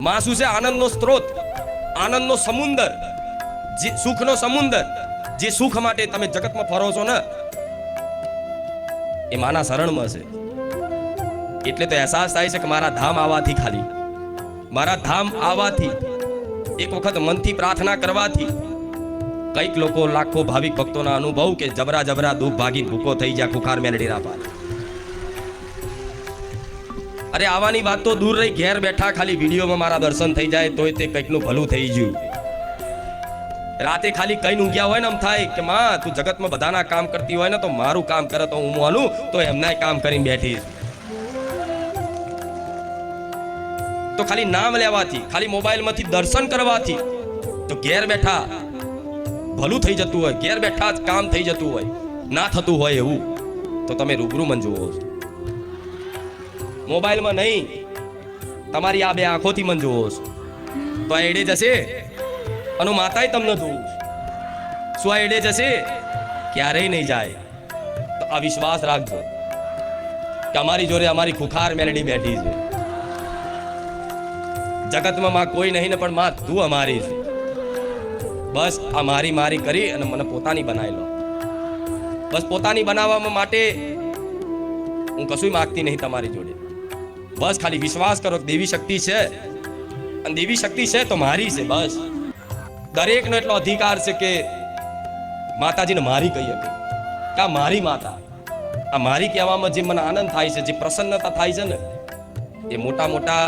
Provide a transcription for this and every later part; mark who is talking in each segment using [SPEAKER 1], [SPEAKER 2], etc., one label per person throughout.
[SPEAKER 1] માં શું છે? આનંદનો સ્ત્રોત, આનંદનો સમુંદર, જે સુખનો સમુંદર. જે સુખ માટે તમે જગતમાં ફરો છો ને એ માના શરણમાં છે. એટલે તો અહેસાસ થાય છે કે મારા ધામ આવવાથી, ખાલી મારા ધામ આવવાથી, એક વખત મનથી પ્રાર્થના કરવાથી કઈક લોકો લાખો ભાવિક ભક્તોના અનુભવ કે જબરા જબરા દુઃખ ભાગી ભૂકો થઈ જાય ખુખાર મેલડી ના પાર. અરે આવવાની વાત તો દૂર રહી, ઘેર બેઠા ખાલી વિડીયોમાં મારા દર્શન થઈ જાય તોય તે કંઈકનું ભલું થઈ ગયું. રાતે ખાલી કઈ ઊંઘ્યા હોય ને એમ થાય કે માં તું જગતમાં બધાના કામ કરતી હોય ને તો મારું કામ કરે તો હું માનું તો એમના કામ કરીને બેઠી. તો ખાલી નામ લેવાથી, ખાલી મોબાઈલમાંથી દર્શન કરવાથી તો ઘેર બેઠા ભલું થઈ જતું હોય, ઘેર બેઠા જ કામ થઈ જતું હોય. ના થતું હોય એવું તો તમે રૂબરૂ મન જુઓ છો. મોબાઈલમાં નહીં, તમારી આ બે આંખોથી મન જુઓ છો. તો આ એડે જશે અને માતાએ તમને જોવું. શું આ એડે જશે? ક્યારેય નહીં જાય. તો આ વિશ્વાસ રાખજો કે અમારી જોડે અમારી ખુખાર મેલડી બેઠી છે. જગતમાં માં કોઈ નહીં ને પણ માં તું અમારી છે. બસ આ મારી મારી કરી અને મને પોતાની બનાવી લો. બસ પોતાની બનાવવા માટે હું કશું માગતી નહીં તમારી જોડે. બસ ખાલી વિશ્વાસ કરો કે દેવી શક્તિ છે અને દેવી શક્તિ છે તો મારી છે. બસ દરેકનો એટલો અધિકાર છે કે માતાજીને મારી કહી શકે કે આ મારી માતા. આ મારી કહેવામાં જે મને આનંદ થાય છે, જે પ્રસન્નતા થાય છે ને, એ મોટા મોટા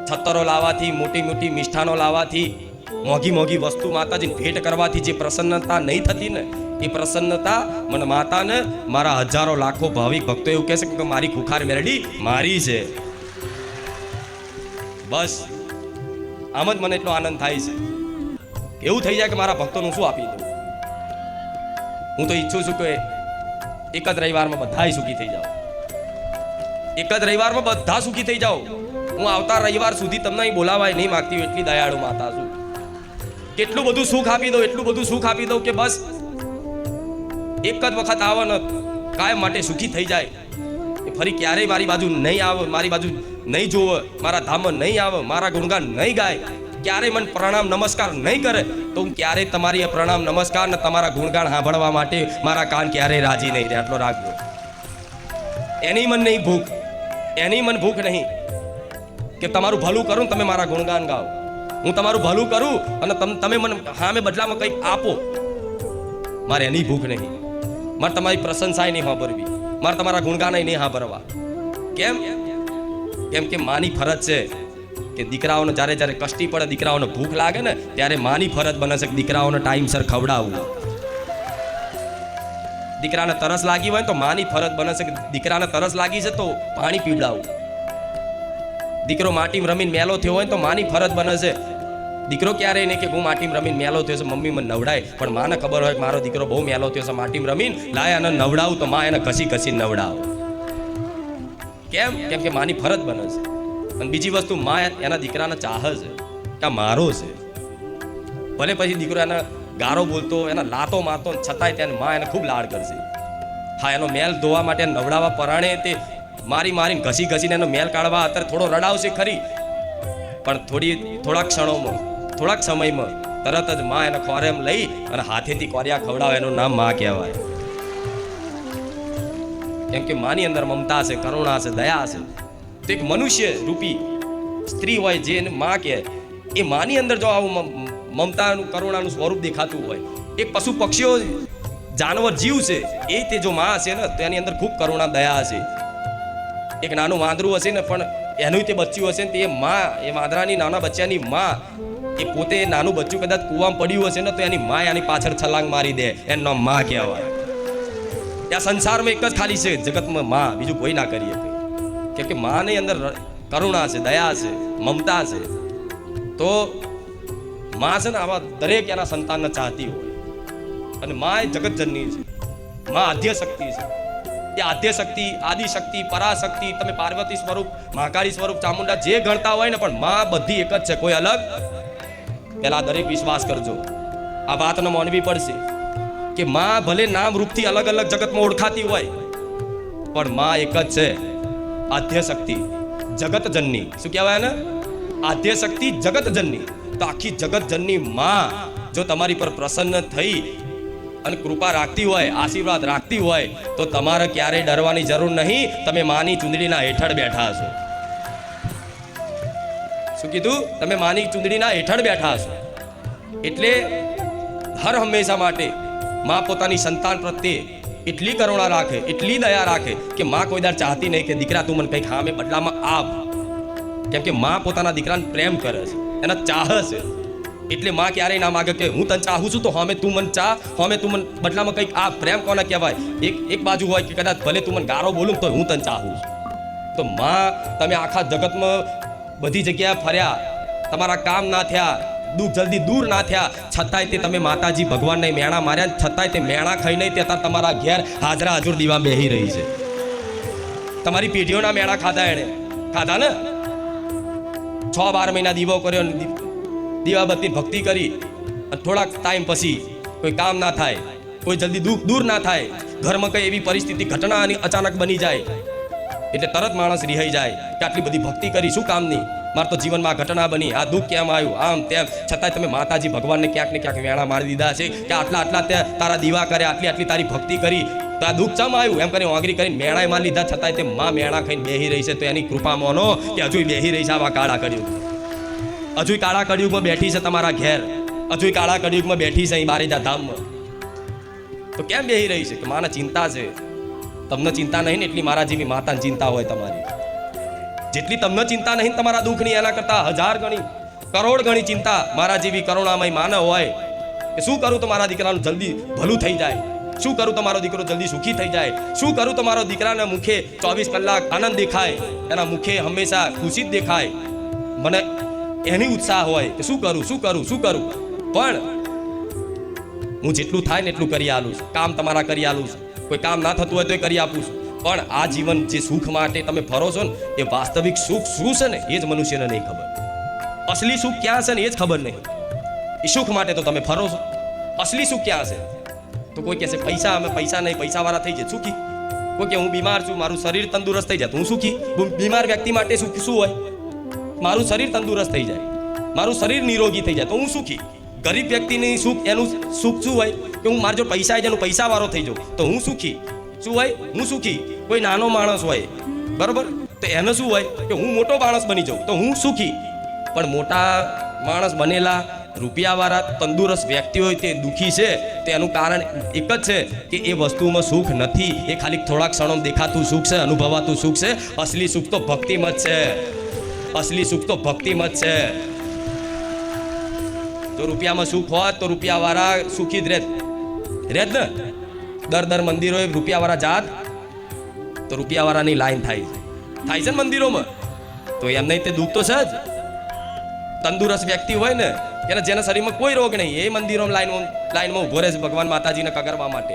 [SPEAKER 1] છતરો લાવવાથી, મોટી મોટી મિષ્ઠાનો લાવવાથી, મોંઘી મોંઘી વસ્તુ માતાજીને ભેટ કરવાથી જે પ્રસન્નતા નહીં થતી ને, એ પ્રસન્નતા મને માતાને મારા હજારો લાખો ભાવિક ભક્તો એવું કહે છે કે મારી ખુખાર મેલડી મારી છે. બસ આમ જ મને એટલો આનંદ થાય છે. એવું થઈ જાય કે મારા ભક્તોનું શું આપી દઉં. હું તો ઈચ્છું છું કે એક જ રવિવારમાં બધા સુખી થઈ જાઓ. એક જ રવિવારમાં બધા સુખી થઈ જાઓ. હું આવતા રવિવાર સુધી તમને અહીં બોલાવાય નહીં માગતી, એટલી દયાળુ માતા છું. કેટલું બધું સુખ આપી દઉં, એટલું બધું સુખ આપી દઉં કે બસ એક જ વખત આવો ને કાયમ માટે સુખી થઈ જાય. એ ફરી ક્યારેય મારી બાજુ નહીં આવે, મારી બાજુ નહીં જોવે, મારા ધામમાં નહીં આવે, મારા ગુણગાન નહીં ગાય, ક્યારેય મને પ્રણામ નમસ્કાર નહીં કરે તો હું ક્યારેય તમારી એ પ્રણામ નમસ્કાર ને તમારા ગુણગાન સાંભળવા માટે મારા કાન ક્યારેય રાજી નહીં રહે. આટલો રાખજો. એની મન નહીં ભૂખ, એની મન ભૂખ નહીં કે તમારું ભલું કરું તમે મારા ગુણગાન ગાઓ. હું તમારું ભલું કરું અને તમે મને સામે બદલામાં કંઈક આપો. મારે એની ભૂખ નહીં. મારે તમારી પ્રશંસાય નહીં સાંભળવી, મારે તમારા ગુણગાન નહીં સાંભળવા. કેમ? કેમ કે માની ફરજ છે કે દીકરાઓને જ્યારે જ્યારે કષ્ટી પડે, દીકરાઓને ભૂખ લાગે ને ત્યારે માની ફરજ બને છે કે દીકરાઓને ટાઈમસર ખવડાવવું. દીકરાને તરસ લાગી હોય તો માની ફરજ બને છે કે દીકરાને તરસ લાગી છે તો પાણી પીવડાવવું. દીકરો માટીમાં રમીને મેલો થયો હોય તો માની ફરજ બને છે. દીકરો ક્યારેય નહીં કે હું માટીમાં રમીને મેલો થયો છે મમ્મી મને નવડાય, પણ માને ખબર હોય કે મારો દીકરો બહુ મેલો થયો છે માટીમાં રમીને લાય અને નવડાવું તો માં એને ઘસી ઘસી નવડાવ. કેમ? કેમ કે માની ફરજ બને છે. અને બીજી વસ્તુ, માં એના દીકરાને ચાહે છે કે આ મારો છે. ભલે પછી દીકરો એને ગારો બોલતો, એના લાતો મારતો, છતાંય તેને માં એને ખૂબ લાડ કરશે. હા, એનો મેલ ધોવા માટે નવડાવવા પરાણે તે મારી મારીને ઘસી ઘસીને એનો મેલ કાઢવા અત્યારે થોડો રડાવશે ખરી, પણ થોડાક ક્ષણોમાં, થોડાક સમયમાં તરત જ માં એને ખોરેમ લઈ અને હાથેથી કોરિયા ખવડાવે. એનું નામ માં કહેવાય. કેમ કે માની અંદર મમતા છે, કરુણા છે, દયા છે. તો એક મનુષ્ય રૂપી સ્ત્રી હોય જે માં કહે, એ માની અંદર જો આવું મમતાનું કરુણાનું સ્વરૂપ દેખાતું હોય, એક પશુ પક્ષીઓ જાનવર જીવ છે એ તે જો માં હશે ને તો એની અંદર ખૂબ કરુણા દયા હશે. એક નાનું વાંદરું હશે ને પણ એનું તે બચ્ચું હશે ને તે માં, એ વાંદરાની નાના બચ્ચાની માં, એ પોતે નાનું બચ્ચું કદાચ કૂવામાં પડ્યું હશે ને તો એની માં એની પાછળ છલાંગ મારી દે. એનો માં કહેવાય. આ સંસારમાં એક જ ખાલી છે જગતમાં માં, બીજું કોઈ ના કરીએ. કેમ કે માની અંદર કરુણા છે, દયા છે, મમતા છે. તો માં છે ને આવા દરેક એના સંતાનને ચાહતી હોય. અને માં એ જગતજનની છે, માં આદ્ય શક્તિ છે. એ આદ્ય શક્તિ, આદિ શક્તિ, પરાશક્તિ, તમે પાર્વતી સ્વરૂપ, મહાકાળી સ્વરૂપ, ચામુંડા જે ગણતા હોય ને પણ માં બધી એક જ છે, કોઈ અલગ. પેલા દરેક વિશ્વાસ કરજો, આ વાતને માનવી પડશે કે માં ભલે નામ રૂપથી અલગ અલગ જગતમાં ઓળખાતી હોય પણ માં એક જ છે, આદ્ય શક્તિ, જગત જનની. શું કહેવાય ને? આદ્ય શક્તિ જગતજનની, તો આખી જગતજનની માં જો તમારી પર પ્રસન્ન થઈ અને કૃપા રાખતી હોય, આશીર્વાદ રાખતી હોય, તો તમારે ક્યારેય ડરવાની જરૂર નહીં. તમે માની ચૂંદડીના હેઠળ બેઠા છો. શું કીધું? તમે માની ચૂંદડીના હેઠળ બેઠા છો. એટલે હર હંમેશા માટે માં પોતાની સંતાન પ્રત્યે એટલી કરુણા રાખે, એટલી દયા રાખે કે માં કોઈ દર ચાહતી નહીં કે દીકરા તું મને કંઈક હામે બદલામાં આપ. કેમ કે માં પોતાના દીકરાને પ્રેમ કરે છે, એના ચાહ છે. એટલે માં ક્યારેય ના માગે કે હું તને ચાહું છું તો હમે તું મને ચાહ, હમે તું મને બદલામાં કંઈક આ. પ્રેમ કોને કહેવાય? એક બાજુ હોય કે કદાચ ભલે તું મને ગારો બોલું તો હું તને ચાહું છું. તો માં, તમે આખા જગતમાં બધી જગ્યાએ ફર્યા, તમારા કામ ના થયા, દુઃખ જલ્દી દૂર ના થયા, છતાંય તે તમે માતાજી ભગવાનને મેણા માર્યા, છતાંય તે મેણા ખાઈ નહીં તે અત્યારે તમારા ઘેર હાજરા હજુર દીવા બેહી રહી છે. તમારી પેઢીઓના મેણા ખાધા, એણે ખાધા ને. 6-12 મહિના દીવો કર્યો, દીવાબત્તી ભક્તિ કરી, અને થોડાક ટાઈમ પછી કોઈ કામ ના થાય, કોઈ જલ્દી દુઃખ દૂર ના થાય, ઘરમાં કઈ એવી પરિસ્થિતિ ઘટના અચાનક બની જાય એટલે તરત માણસ રિહાઈ જાય કે આટલી બધી ભક્તિ કરી શું કામની, મારે તો જીવનમાં ઘટના બની, આ દુઃખ કેમ આવ્યું, આમ તેમ. છતાંય તમે માતાજી ભગવાનને ક્યાંક ને ક્યાંક વેણા મારી દીધા છે કે આટલા તારા દીવા કર્યા, આટલી તારી ભક્તિ કરી, તો આ દુઃખ ચમ આવ્યું એમ કરીને ઓગરી કરીને મેણાએ મારી લીધા. છતાંય તે માં મેણા ખાઈને બેહી રહી છે. તો એની કૃપા માનો કે હજુ બેહી રહી છે આવા કાળા કળિયુગ. હજુ કાળા કળિયુગમાં બેઠી છે તમારા ઘેર, હજુ કાળા કળિયુગમાં બેઠી છે અહીં બારેજા ધામમાં. તો કેમ બેહી રહી છે? કે માને ચિંતા છે. તમને ચિંતા નહીં ને એટલી મારા જેવી માતાને ચિંતા હોય તમારી. જેટલી તમને ચિંતા નહીં તમારા દુઃખની, એના કરતા 1000 ગણી, કરોડ ગણી ચિંતા મારા જેવી કરુણામય માને હોય કે શું કરું તો મારા દીકરાનું જલ્દી ભલું થઈ જાય, શું કરું તો મારો દીકરો જલ્દી સુખી થઈ જાય, શું કરું તો મારો દીકરાના મુખે 24 કલાક આનંદ દેખાય, એના મુખે હંમેશા ખુશી જ દેખાય. મને એની ઉત્સાહ હોય કે શું કરું. પણ હું જેટલું થાય ને એટલું કરી આલું છું. કામ તમારા કરી આલું છું. કોઈ કામ ના થતું હોય તો એ કરી આપું છું. પણ આ જીવન જે સુખ માટે તમે ફરો છો ને, એ વાસ્તવિક સુખ શું છે ને એ જ મનુષ્યને નહીં ખબર. અસલી સુખ ક્યાં છે ને એ જ ખબર નહીં. એ સુખ માટે તો તમે ફરો છો. અસલી સુખ ક્યાં છે? તો કોઈ કહેશે પૈસા, અમે પૈસા નહીં, પૈસાવાળા થઈ જાય સુખી. કોઈ કે હું બીમાર છું, મારું શરીર તંદુરસ્ત થઈ જાય તો હું સુખી. બીમાર વ્યક્તિ માટે સુખ શું હોય? મારું શરીર તંદુરસ્ત થઈ જાય, મારું શરીર નિરોગી થઈ જાય તો હું સુખી. ગરીબ વ્યક્તિની સુખ, એનું સુખ શું હોય? કે હું મારા જો પૈસા આવી જાય, હું પૈસાવાળો થઈ જાઉં તો હું સુખી. શું હોય? હું સુખી. કોઈ નાનો માણસ હોય, બરોબર, તો એને શું હોય? કે હું મોટો માણસ બની જાઉં તો હું સુખી. પણ મોટા માણસ બનેલા રૂપિયાવાળા તંદુરસ્ત વ્યક્તિ હોય તે દુઃખી છે. તેનું કારણ એક જ છે કે એ વસ્તુમાં સુખ નથી. એ ખાલી થોડાક ક્ષણો દેખાતું સુખ છે, અનુભવાતું સુખ છે. અસલી સુખ તો ભક્તિમત છે. અસલી સુખ તો ભક્તિમત છે. તો રૂપિયામાં સુખ હોત તો રૂપિયાવાળા સુખી જ રેત ને. દર મંદિરોએ રૂપિયાવાળા જાત તો રૂપિયાવાળાની લાઈન થાય છે ને મંદિરોમાં. તો એમ નહીં તે દુઃખ તો છે જ. તંદુરસ્ત વ્યક્તિ હોય ને, જેના શરીરમાં કોઈ રોગ નહીં, એ મંદિરોમાં લાઈનમાં ઊભો રહે છે ભગવાન માતાજીને કગરવા માટે.